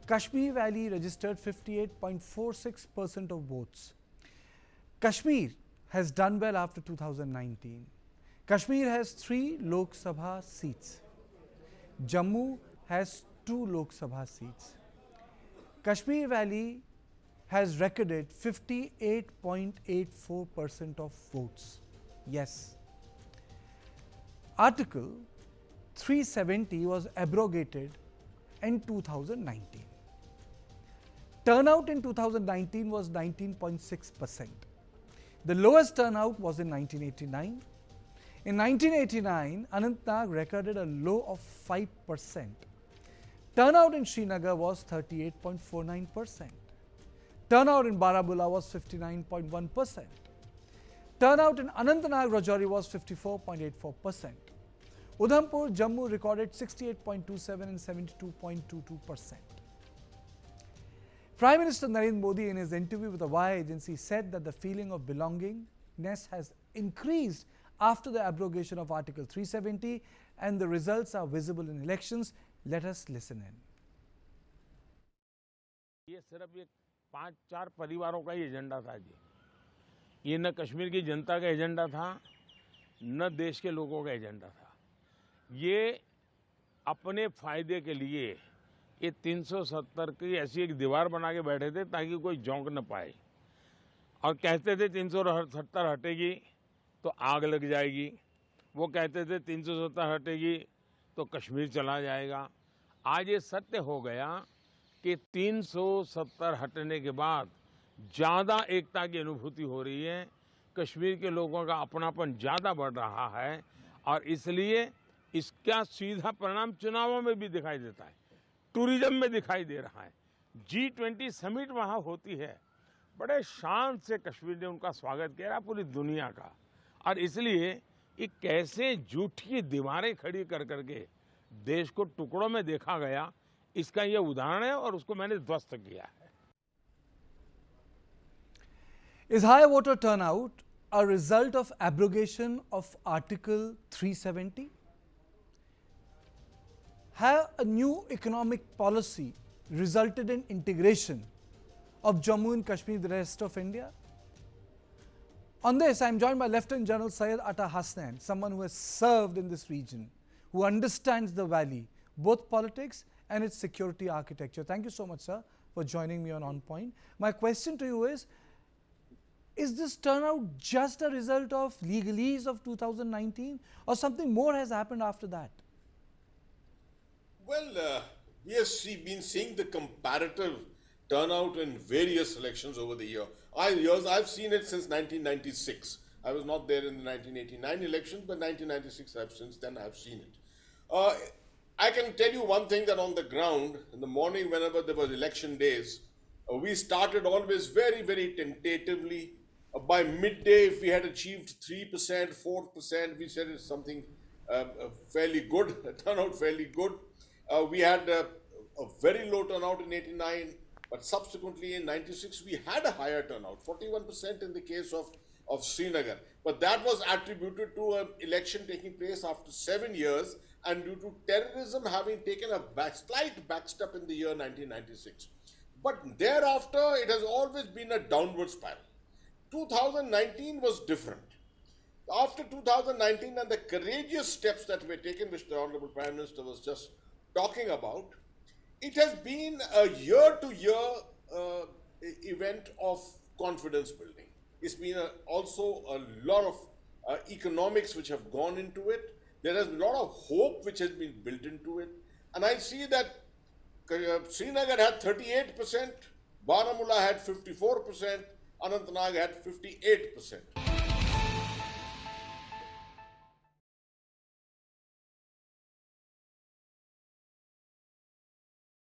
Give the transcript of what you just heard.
Kashmir Valley registered 58.46% of votes. Kashmir has done well after 2019. Kashmir has 3 Lok Sabha seats. Jammu has 2 Lok Sabha seats. Kashmir Valley has recorded 58.84% of votes. Yes. Article 370 was abrogated in 2019. Turnout in 2019 was 19.6%. The lowest turnout was in 1989. In 1989, Anantnag recorded a low of 5%. Turnout in Srinagar was 38.49%. Turnout in Baramulla was 59.1%. Turnout in Anantnag Rajouri was 54.84%. Udhampur, Jammu recorded 68.27 and 72.22%. Prime Minister Narendra Modi, in his interview with the Wire agency, said that the feeling of belongingness has increased after the abrogation of Article 370 and the results are visible in elections. Let us listen in. ये सिर्फ एक 5-4 परिवारों का ही agenda था जी। ये न कश्मीर की जनता का एजेंडा था, न देश के लोगों का एजेंडा था। ये अपने फायदे के लिए ये 370 की ऐसी एक दीवार बना के बैठे थे ताकि कोई झोंक न पाए और कहते थे 370 हटेगी तो आग लग जाएगी। वो कहते थे 370 हटेगी तो कश्मीर चला जाएगा। आज ये सत्य हो गया कि 370 हटने के बाद ज़्यादा एकता की अनुभूति हो रही है, कश्मीर के लोगों का अपनापन ज़्यादा बढ़ रहा है और इसलिए इसका सीधा परिणाम चुनावों में भी दिखाई देता है, टूरिज्म में दिखाई दे रहा है। G20 समिट वहाँ होती है, बड़े शान से कश्मीर ने उनका स्वागत किया पूरी दुनिया का और इसलिए ये कैसे झूठी दीवारें खड़ी कर करके देश को टुकड़ों में देखा गया, इसका ये उदाहरण है और उसको मैंने ध्वस्त किया है। Is high voter turnout a result of abrogation of Article 370? Have a new economic policy resulted in integration of Jammu and Kashmir with the rest of India? On this, I am joined by Lieutenant General Syed Atta Hasnain, someone who has served in this region, who understands the valley, both politics and its security architecture. Thank you so much, sir, for joining me on Point. My question to you is this turnout just a result of legalese of 2019 or something more has happened after that? Well, we have been seeing the comparative turnout in various elections over the year. I've seen it since 1996. I was not there in the 1989 elections, but 1996 since then I've seen it. I can tell you one thing, that on the ground, in the morning whenever there was election days, we started always very, very tentatively. By midday, if we had achieved 3%, 4%, we said it's something fairly good, a turnout fairly good. We had a very low turnout in 89, but subsequently in 96, we had a higher turnout, 41% in the case of Srinagar. But that was attributed to an election taking place after 7 years and due to terrorism having taken a slight backstep in the year 1996. But thereafter, it has always been a downward spiral. 2019 was different. After 2019 and the courageous steps that were taken, which the Honorable Prime Minister was just talking about, it has been a year-to-year event of confidence building. It's been also a lot of economics which have gone into it. There has been a lot of hope which has been built into it. And I see that Srinagar had 38%, Baramulla had 54%, Anantnag had 58%.